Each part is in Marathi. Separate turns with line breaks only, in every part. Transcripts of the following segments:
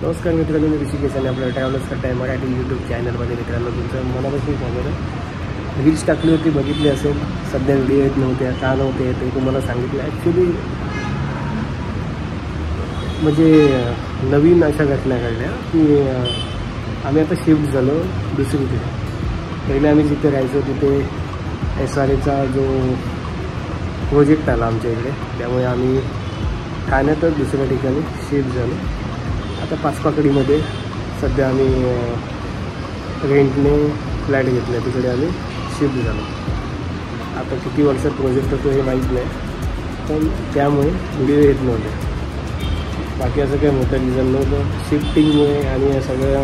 नमस्कार मित्रांनो, मी ऋषिकेश आणि आपल्याला ट्रॅव्हलर्स करत आहे मराठी यूट्यूब चॅनलमध्ये. मित्रांनो, तुमचं मनापासून स्वागत. रील्स टाकली होती, बघितली असेल. सध्या व्हिडिओ येत नव्हत्या, का नव्हते ते तुम्हाला सांगितलं. ॲक्च्युली म्हणजे नवीन अशा घटना घडल्या की आम्ही आता शिफ्ट झालो दुसरीकडे. पहिले आम्ही जिथे राहायचो तिथे SRAचा जो प्रोजेक्ट आला आमच्या इकडे, त्यामुळे आम्ही ठाण्यातच दुसऱ्या ठिकाणी शिफ्ट झालो. आता पाचपाकडीमध्ये सध्या आम्ही रेंटने फ्लॅट घेतला, तिकडे आम्ही शिफ्ट झालो. आता किती वर्षात प्रोजेक्ट होतो हे माहीत नाही, पण त्यामुळे व्हिडिओ येत नव्हते. बाकी असं काही मोठं रिझन नव्हतं. शिफ्टिंगमुळे आणि या सगळ्या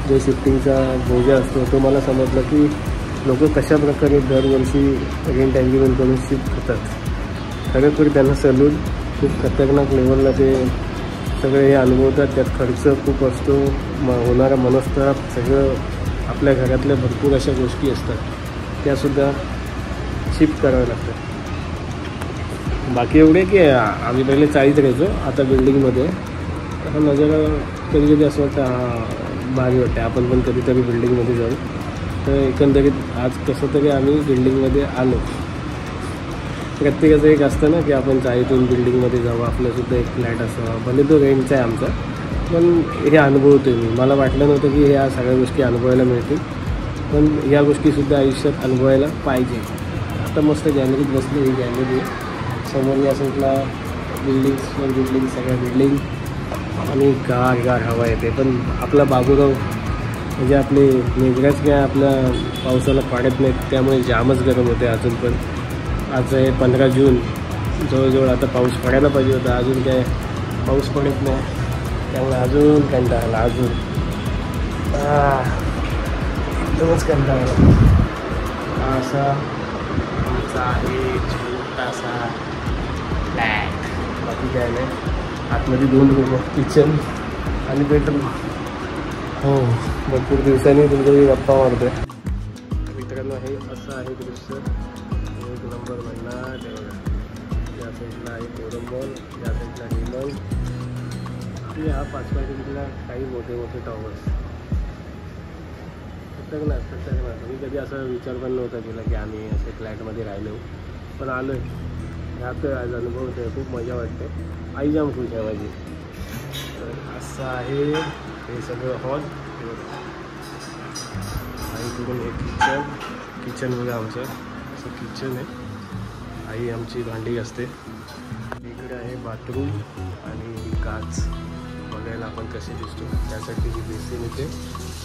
जो शिफ्टिंगचा बोजा असतो तो मला समजलं की लोक कशाप्रकारे दरवर्षी रेंट ॲग्रीमेंट करून शिफ्ट होतात. खरोखर त्यांना सलून. खूप खतरनाक लेवलला ते सगळे हे अनुभवतात. त्यात खर्च खूप असतो, होणारा मनस्ताप, सगळं आपल्या घरातल्या भरपूर अशा गोष्टी असतात त्यासुद्धा शिफ्ट कराव्या लागतात. बाकी एवढे की आम्ही पहिले चाळीत राहायचो, आता बिल्डिंगमध्ये. हा नजारा कधी कधी असं वाटतं भारी वाटते, आपण पण कधीतरी बिल्डिंगमध्ये जाऊ. तर एकंदरीत आज कसं तरी आम्ही बिल्डिंगमध्ये आलो. प्रत्येकाचं एक असतं ना की आपण चाळीतून बिल्डिंगमध्ये जावं, आपल्यासुद्धा एक फ्लॅट असावा. भले तो रेंटचा आहे आमचा, पण हे अनुभवतो मी. मला वाटलं नव्हतं की ह्या सगळ्या गोष्टी अनुभवायला मिळतील, पण ह्या गोष्टीसुद्धा आयुष्यात अनुभवायला पाहिजे. आता मस्त गॅलरीत बसली. ही गॅलरी समोर या साईडला बिल्डिंग सगळ्या बिल्डिंग आणि गार हवा येते. पण आपला बाबूराव म्हणजे आपले मेघराज काय आपल्या पावसाला पाडत नाहीत, त्यामुळे जामच गरम होते अजून. पण आज आहे 15 जून, जवळजवळ आता पाऊस पडायला पाहिजे होता. अजून काय पाऊस पडत नाही, त्यामुळे अजून कंटाळा आला. अजून एकदमच कंटाळा आला. असा आमचा आहे छोटासा फ्लॅट. बाकी काय नाही. आतमध्ये 2 रूम, किचन आणि बेडरूम. हो, भरपूर दिवसांनी तुमच्याकडे गप्पा मारतोय. मित्रांनो, हे असं आहे दृश्य. एक नंबर म्हणणार. या साईडला आहे कोरंबल, या साईडला रिमल आणि हा 5 काही मोठे टॉवर्स. खतरनाक. मी कधी असा विचार पण नव्हता केला की आम्ही असे फ्लॅटमध्ये राहिलो, पण आलो आहे. राहतो आहे, आज अनुभवतो आहे. खूप मजा वाटते. आई जाम खुश आहे माझी. असं आहे हे सगळं हॉल. आई करून हे किचन बघा आमचं. असं किचन आहे. आई आमची भांडी असते. इकडे आहे बाथरूम आणि काच बघायला आपण कसे दिसतो त्यासाठी ही बेसिन येते.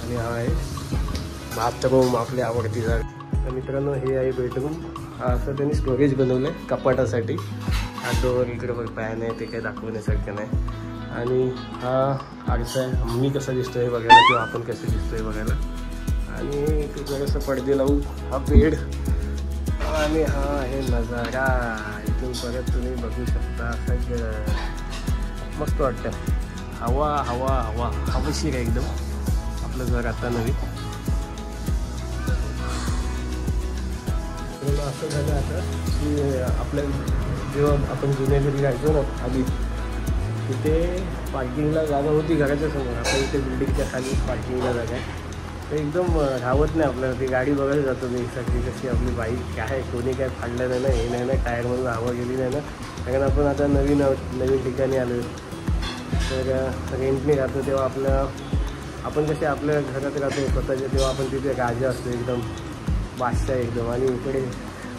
आणि हा आहे बाथरूम, आपली आवडती जागा. तर मित्रांनो, हे आहे बेडरूम. हा असं त्यांनी स्टोरेज बनवलं आहे कपाटासाठी. हा डोअर इकडे बघ पॅन आहे, ते काही दाखवण्यासारखं नाही. आणि हा आरसा आहे, मी कसा दिसतो आहे बघायला किंवा आपण कसं दिसतो आहे बघायला. आणि ते जरासं पडदे लावून हा बेड. आणि हा आहे नजारा. इथून परत तुम्ही बघू शकता. सगळं मस्त वाटतं. हवाशीर आहे एकदम आपलं घर आता नवीन. असं झालं आता की आपल्या जेव्हा आपण जुन्या घरी राहायचो ना आधी, तिथे पार्किंगला जागा होती घराच्या समोर. आता इथे बिल्डिंगच्या खाली पार्किंगला जागा आहे. तर एकदम राहत नाही आपल्याला. ती गाडी बघायला जातो मी सगळी कशी आपली बाईक काय, कोणी काय फाडलं नाही ना, हे नाही ना, टायरमधून हवा गेली नाही ना. कारण आपण आता नवीन ठिकाणी आलो. तर रेंटने राहतो तेव्हा आपण कसे आपल्या घरात राहतो स्वतःच्या, तेव्हा आपण तिथे राजा असतो एकदम, बादशाह एकदम. आणि इकडे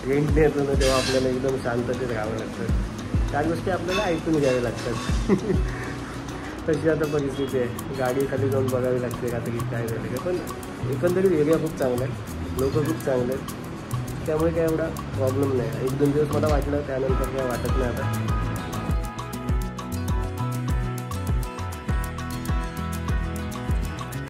रेंटने येतो ना तेव्हा आपल्याला एकदम शांततेत राहावं लागतं. त्या गोष्टी आपल्याला ऐकून घ्याव्या लागतात. तशी आता परिस्थिती आहे. गाडी खाली जाऊन बघावी लागते रात्री काय झालं का. पण एकंदरीत एरिया खूप चांगला आहे, लोक खूप चांगले आहेत, त्यामुळे काय एवढा प्रॉब्लेम नाही. 1-2 दिवस मला वाटलं, त्यानंतर काय वाटत नाही आता.